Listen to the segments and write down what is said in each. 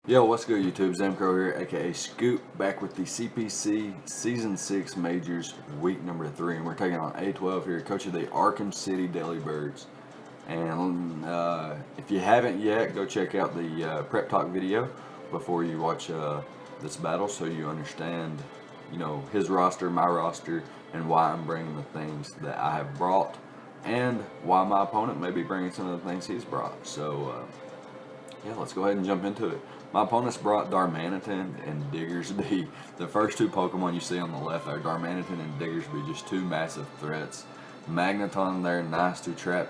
Yo, what's good YouTube? Zamcrow here, aka Scoop, back with the CPC Season 6 Majors Week number 3. And we're taking on A12 here, coach of the Arkham City Delibirds. And if you haven't yet, go check out the prep talk video before you watch this battle so you understand, his roster, my roster, and why I'm bringing the things that I have brought and why my opponent may be bringing some of the things he's brought. So, yeah, let's go ahead and jump into it. My opponents brought Darmanitan and Diggersby. The first two Pokemon you see on the left are Darmanitan and Diggersby, just two massive threats. Magneton there, nice to trap,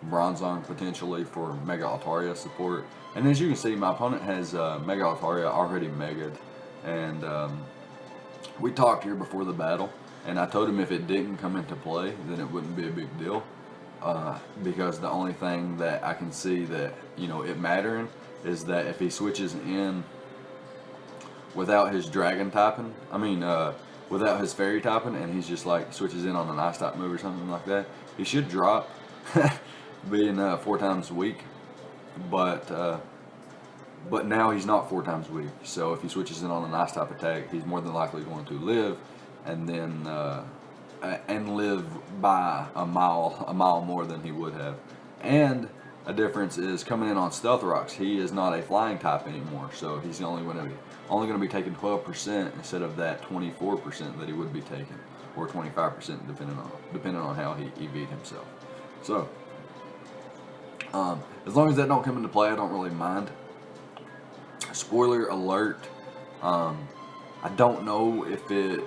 Bronzong potentially for Mega Altaria support. And as you can see, my opponent has Mega Altaria already mega'd. And we talked here before the battle, and I told him if it didn't come into play, then it wouldn't be a big deal. Because the only thing that I can see that, it mattering is that if he switches in without his dragon typing, without his fairy typing, and he's just like switches in on an ice type move or something like that, he should drop, being 4 times weak. But now he's not 4 times weak. So if he switches in on an ice type attack, he's more than likely going to live, and then and live by a mile more than he would have. And a difference is coming in on Stealth Rocks. He is not a flying type anymore, so he's only going to be taking 12% instead of that 24% that he would be taking, or 25% depending on how he EV'd himself. So as long as that don't come into play, I don't really mind. Spoiler alert: I don't know if it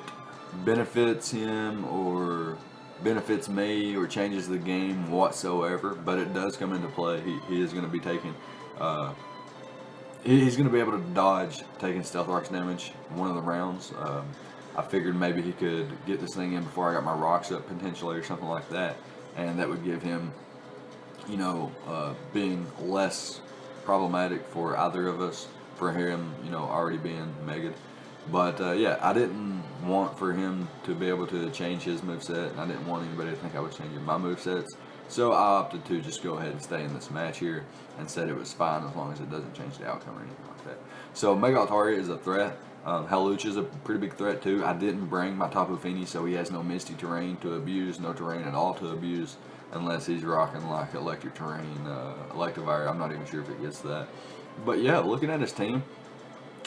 benefits him or benefits me or changes the game whatsoever, but it does come into play. He is going to be taking he's going to be able to dodge taking Stealth Rocks damage one of the rounds. I figured maybe he could get this thing in before I got my rocks up potentially or something like that, and that would give him being less problematic for either of us, for him already being mega'd. But yeah, I didn't want for him to be able to change his moveset, and I didn't want anybody to think I was changing my movesets. So I opted to just go ahead and stay in this match here and said it was fine as long as it doesn't change the outcome or anything like that. So Mega Altaria is a threat. Hawlucha is a pretty big threat too. I didn't bring my Tapu Fini, so he has no Misty terrain to abuse, no terrain at all to abuse, unless he's rocking like electric terrain, Electivire. I'm not even sure if it gets that. But yeah, looking at his team,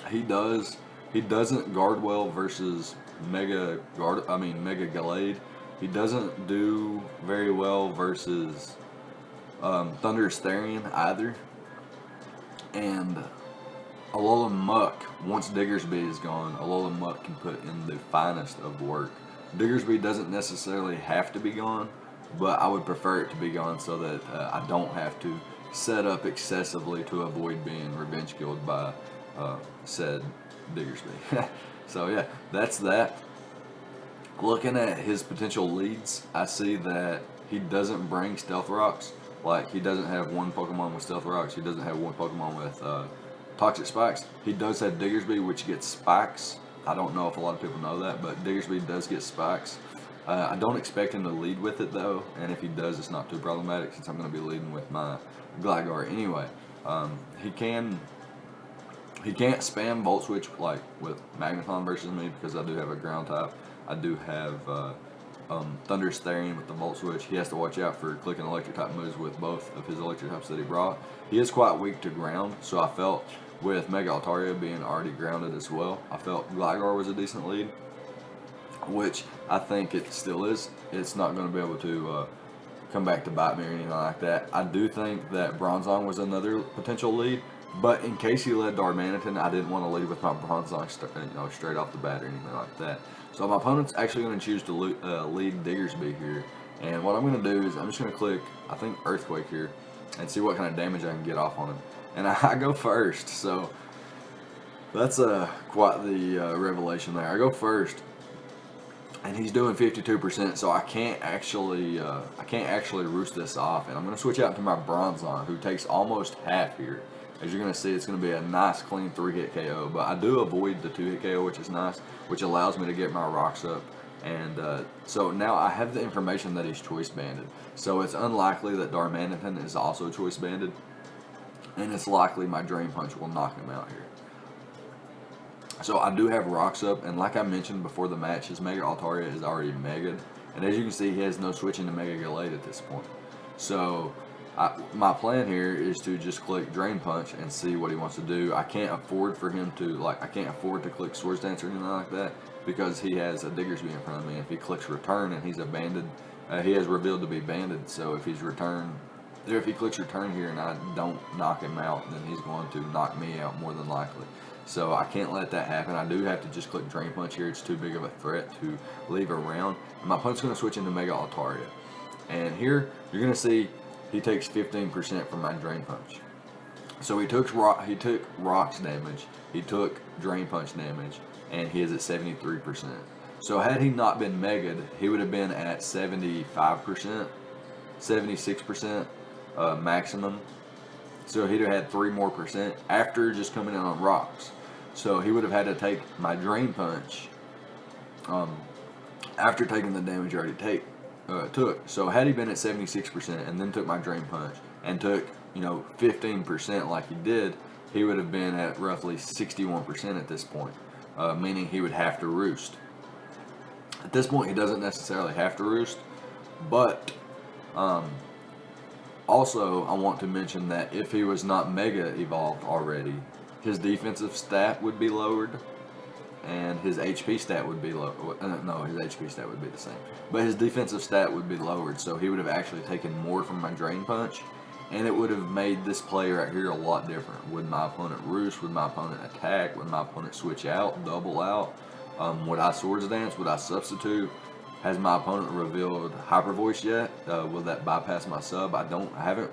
he doesn't guard well versus Mega Gallade. He doesn't do very well versus Thunderous Therian either. And Alolan Muck, once Diggersby is gone, Alolan Muck can put in the finest of work. Diggersby doesn't necessarily have to be gone, but I would prefer it to be gone so that I don't have to set up excessively to avoid being revenge killed by said Diggersby. So yeah, that's that. Looking at his potential leads, I see that he doesn't bring Stealth Rocks. Like, he doesn't have one Pokemon with Stealth Rocks. He doesn't have one Pokemon with Toxic Spikes. He does have Diggersby, which gets Spikes. I don't know if a lot of people know that, but Diggersby does get Spikes. I don't expect him to lead with it though, and if he does, it's not too problematic since I'm going to be leading with my Gligar anyway. He can't spam Volt Switch like with Magneton versus me because I do have a ground type. I do have Thunderous Therian with the Volt Switch. He has to watch out for clicking electric type moves with both of his electric types that he brought. He is quite weak to ground, so I felt with Mega Altaria being already grounded as well, I felt Gligar was a decent lead, which I think it still is. It's not going to be able to come back to bite me or anything like that. I do think that Bronzong was another potential lead, but in case he led Darmanitan, I didn't want to lead with my Bronzong straight off the bat or anything like that. So my opponent's actually going to choose to lead Diggersby here. And what I'm going to do is I'm just going to click, I think, Earthquake here and see what kind of damage I can get off on him. And I go first, so that's quite the revelation there. I go first, and he's doing 52%, so I can't actually roost this off. And I'm going to switch out to my Bronzong, who takes almost half here. As you're going to see, it's going to be a nice, clean 3-hit KO. But I do avoid the 2-hit KO, which is nice, which allows me to get my rocks up. And so now I have the information that he's choice banded. So it's unlikely that Darmanitan is also choice banded. and it's likely my Drain Punch will knock him out here. So I do have rocks up, and like I mentioned before the match, his Mega Altaria is already Mega'd, and as you can see, he has no switching to Mega Gallade at this point. So my plan here is to just click Drain Punch and see what he wants to do. I can't afford for him to, I can't afford to click Swords Dance or anything like that, because he has a Diggersby in front of me. If he clicks Return and he's a banded, he has revealed to be banded, so if he clicks Return here and I don't knock him out, then he's going to knock me out more than likely. So I can't let that happen. I do have to just click Drain Punch here. It's too big of a threat to leave around. And my opponent's going to switch into Mega Altaria. And here, you're going to see he takes 15% from my Drain Punch. So he took Rocks damage, he took Drain Punch damage, and he is at 73%. So had he not been Mega'd, he would have been at 75%, 76% maximum. So he'd have had 3 more percent after just coming in on Rocks. So he would have had to take my Drain Punch after taking the damage I already took. So had he been at 76% and then took my Drain Punch and took 15% like he did, he would have been at roughly 61% at this point, meaning he would have to roost. At this point, he doesn't necessarily have to roost, but also I want to mention that if he was not Mega Evolved already, his defensive stat would be lowered, and his HP stat would be low. No, his HP stat would be the same, but his defensive stat would be lowered. So he would have actually taken more from my Drain Punch, and it would have made this play right here a lot different. Would my opponent roost? Would my opponent attack? Would my opponent switch out, double out? Would I Swords Dance? Would I substitute? Has my opponent revealed Hyper Voice yet? Will that bypass my sub? I haven't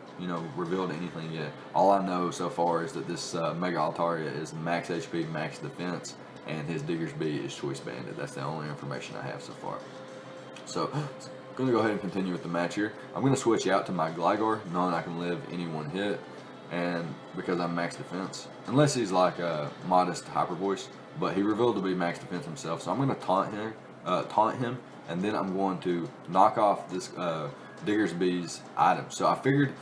revealed anything yet. All I know so far is that this Mega Altaria is max HP, max defense, and his Diggersby is choice banded. That's the only information I have so far. So I'm going to go ahead and continue with the match here. I'm going to switch out to my Gligar, knowing I can live any one hit, and because I'm max defense. Unless he's like a modest Hyper Voice, but he revealed to be max defense himself. So I'm going to taunt him, and then I'm going to knock off this Diggersby's item. So I figured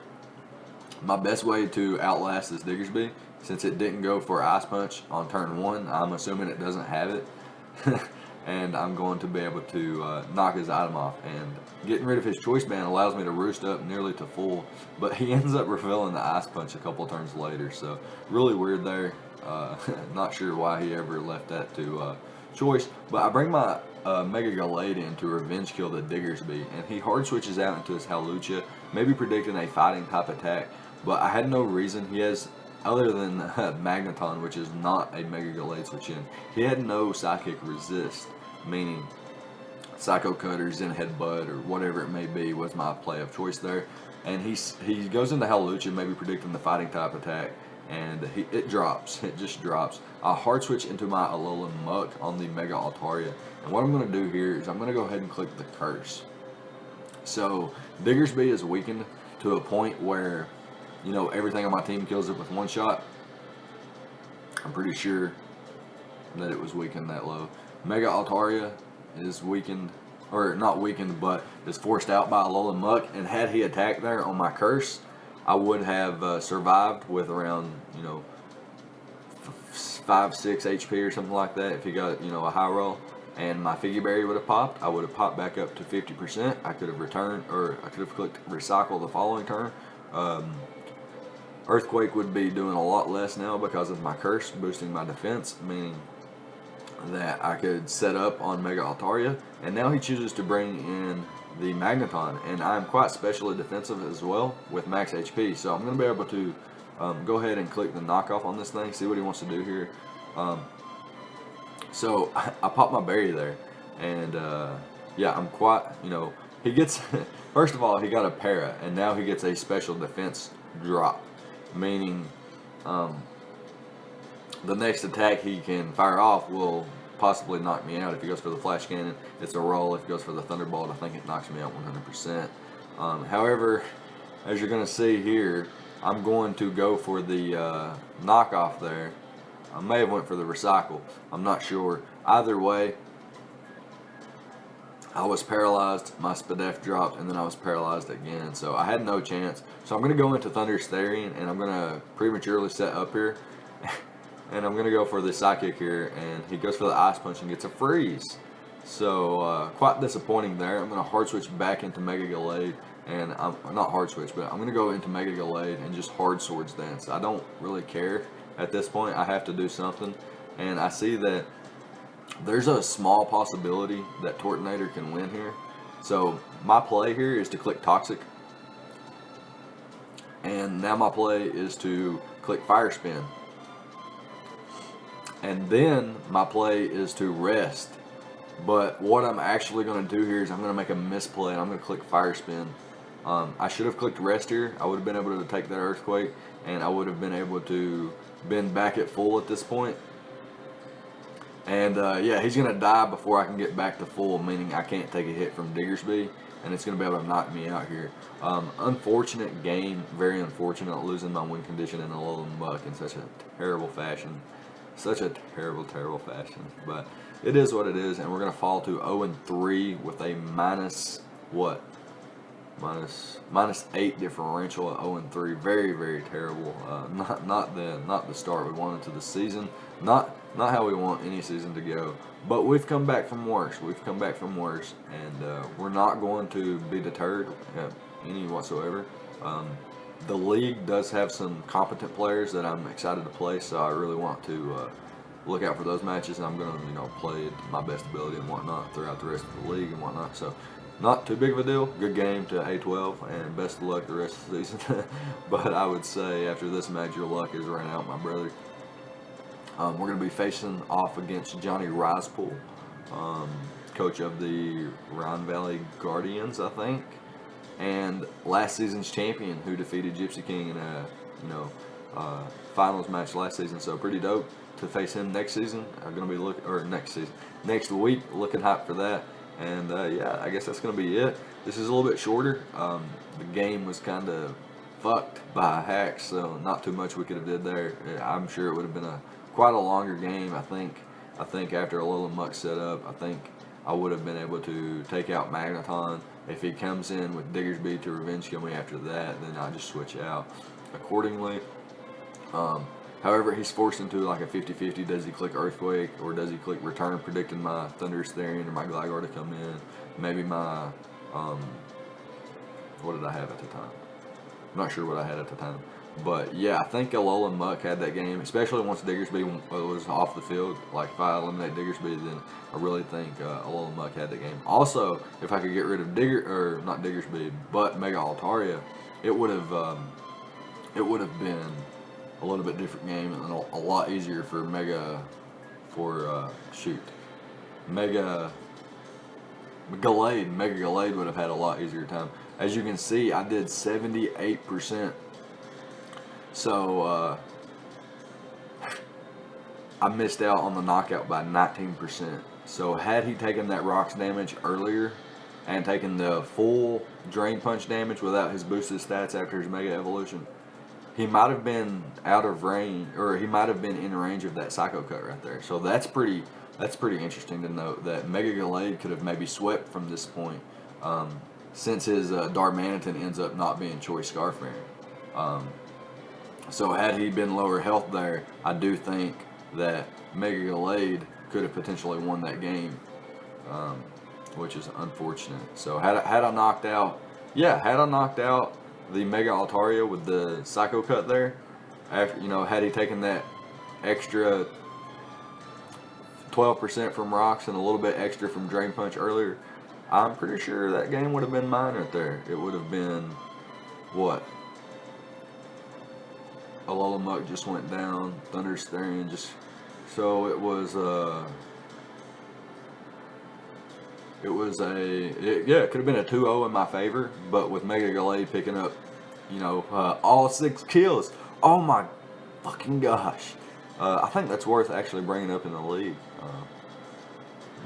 my best way to outlast this Diggersby, since it didn't go for Ice Punch on turn 1, I'm assuming it doesn't have it, and I'm going to be able to knock his item off. And getting rid of his Choice Band allows me to roost up nearly to full, but he ends up revealing the Ice Punch a couple turns later, so really weird there. Not sure why he ever left that to choice, but I bring my Mega Gallade in to revenge kill the Diggersby, and he hard switches out into his Hawlucha, maybe predicting a fighting type attack, but I had no reason. He has, other than Magneton, which is not a Mega Gallade switch in, he had no Psychic Resist, meaning Psycho Cutter, Zen Headbutt, or whatever it may be was my play of choice there. And he goes into Hawlucha, maybe predicting the fighting type attack, and it drops. It just drops. I hard switch into my Alolan Muck on the Mega Altaria, and what I'm going to do here is I'm going to go ahead and click the Curse. So Diggersby is weakened to a point where everything on my team kills it with one shot. I'm pretty sure that it was weakened that low. Mega Altaria is weakened, or not weakened, but is forced out by Alolan Muck, and had he attacked there on my Curse, I would have survived with around 5-6 HP or something like that if he got a high roll, and my Figgy Berry would have popped. I would have popped back up to 50%. I could have returned, or I could have clicked Recycle the following turn. Earthquake would be doing a lot less now because of my Curse boosting my defense, meaning that I could set up on Mega Altaria, and now he chooses to bring in the Magneton, and I'm quite specially defensive as well with max HP, so I'm going to be able to go ahead and click the knockoff on this thing, see what he wants to do here. So I popped my berry there, and yeah, I'm quite, he gets, first of all, he got a para, and now he gets a special defense drop, meaning the next attack he can fire off will possibly knock me out. If he goes for the Flash Cannon, it's a roll. If he goes for the Thunderbolt, I think it knocks me out 100%. However, as you're going to see here, I'm going to go for the knockoff there. I may have went for the Recycle. I'm not sure. Either way, I was paralyzed, my SPDF dropped, and then I was paralyzed again. So I had no chance. So I'm going to go into Thunder's Therian, and I'm going to prematurely set up here. And I'm going to go for the Psychic here, and he goes for the Ice Punch and gets a freeze. So quite disappointing there. I'm going to hard switch back into Mega Gallade, and I'm not hard switch, but I'm going to go into Mega Gallade and just hard Swords Dance. I don't really care at this point. I have to do something, and I see that there's a small possibility that Tortonator can win here. So my play here is to click Toxic, and now my play is to click Fire Spin, and then my play is to rest. But what I'm actually going to do here is I'm going to make a misplay, and I'm going to click Fire Spin. I should have clicked Rest here. I would have been able to take that Earthquake, and I would have been able to been back at full at this point. And yeah, he's going to die before I can get back to full, meaning I can't take a hit from Diggersby, and it's going to be able to knock me out here. Unfortunate game, very unfortunate, losing my win condition in a Alolan Muck in such a terrible fashion. Such a terrible, terrible fashion. But it is what it is, and we're going to fall to 0-3 with a minus, what? Minus 8 differential at 0-3. Very, very terrible. Not the start we wanted to the season. Not how we want any season to go. But we've come back from worse. We've come back from worse, and we're not going to be deterred any whatsoever. The league does have some competent players that I'm excited to play, so I really want to look out for those matches, and I'm going to play to my best ability and whatnot throughout the rest of the league and whatnot. So not too big of a deal. Good game to A12, and best of luck the rest of the season. But I would say after this match, your luck is ran out, my brother. We're going to be facing off against Johnny Risepool, coach of the Rhine Valley Guardians, I think, and last season's champion who defeated Gypsy King in a finals match last season. So pretty dope to face him next season. I'm going to be next week, looking hyped for that. And yeah, I guess that's going to be it. This is a little bit shorter. The game was kind of fucked by hacks, so not too much we could have did there. I'm sure it would have been quite a longer game. I think after Alolan Muck set up, I think I would have been able to take out Magneton. If he comes in with Diggersby to revenge kill me after that, then I'll just switch out accordingly. However, he's forced into like a 50-50. Does he click Earthquake or does he click Return, predicting my Thunderous Therian or my Gligar to come in? Maybe my, what did I have at the time? I'm not sure what I had at the time. But yeah, I think Alolan Muck had that game, especially once Diggersby was off the field. Like if I eliminate Diggersby, then I really think Alolan Muck had the game. Also, if I could get rid of not Diggersby, but Mega Altaria, it would have been a little bit different game and a lot easier for Mega Gallade would have had a lot easier time. As you can see, I did 78%. So I missed out on the knockout by 19%. So had he taken that Rocks damage earlier and taken the full Drain Punch damage without his boosted stats after his Mega Evolution, he might have been out of range, or he might have been in range of that Psycho Cut right there. So that's pretty interesting to note that Mega Gallade could have maybe swept from this point, since his Darmanitan ends up not being Choice Scarf Variant. So had he been lower health there, I do think that Mega Gallade could have potentially won that game, which is unfortunate. So had I knocked out the Mega Altaria with the Psycho Cut there, after had he taken that extra 12% from Rocks and a little bit extra from Drain Punch earlier, I'm pretty sure that game would have been mine right there. It would have been what? Alolan Muck just went down. Thunderous Therian just, so it was it could have been a 2-0 in my favor, but with Mega Gallade picking up, all 6 kills. Oh my fucking gosh. I think that's worth actually bringing up in the league,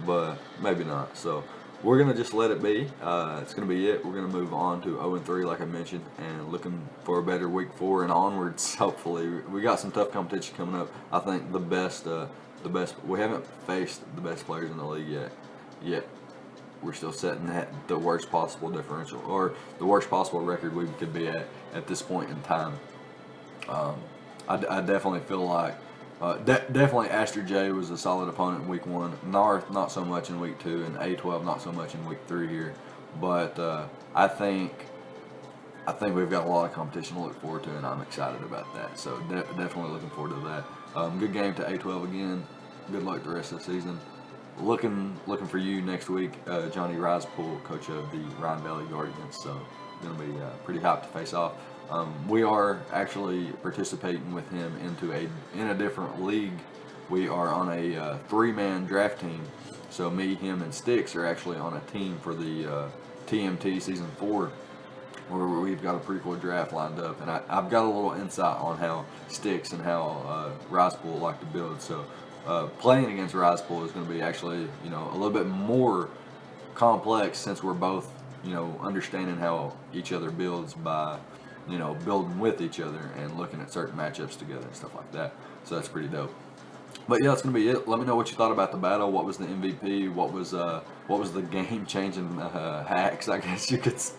but maybe not. So we're going to just let it be. It's going to be it. We're going to move on to 0-3 like I mentioned, and looking for a better week 4 and onwards. Hopefully we got some tough competition coming up. I think the best we haven't faced the best players in the league yet. we're still setting the worst possible differential, or the worst possible record we could be at this point in time. I definitely feel like definitely Astor J was a solid opponent in week 1. North not so much in week 2, and A12 not so much in week 3 here. But I think we've got a lot of competition to look forward to, and I'm excited about that. So definitely looking forward to that. Good game to A12 again. Good luck the rest of the season. Looking for you next week, Johnny Risepool, coach of the Rhine Valley Guardians. So going to be pretty hyped to face off. We are actually participating with him in a different league. We are on a 3-man draft team. So me, him, and Sticks are actually on a team for the TMT Season 4, where we've got a pretty cool draft lined up. And I've got a little insight on how Sticks and how Risepool like to build. So playing against Risepool is going to be actually, a little bit more complex, since we're both, understanding how each other builds by, building with each other and looking at certain matchups together and stuff like that. So that's pretty dope. But yeah, that's gonna be it. Let me know what you thought about the battle. What was the MVP? What was the game-changing hacks? I guess you could say.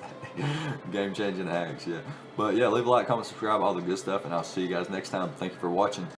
Game-changing hacks, yeah. But yeah, leave a like, comment, subscribe, all the good stuff, and I'll see you guys next time. Thank you for watching.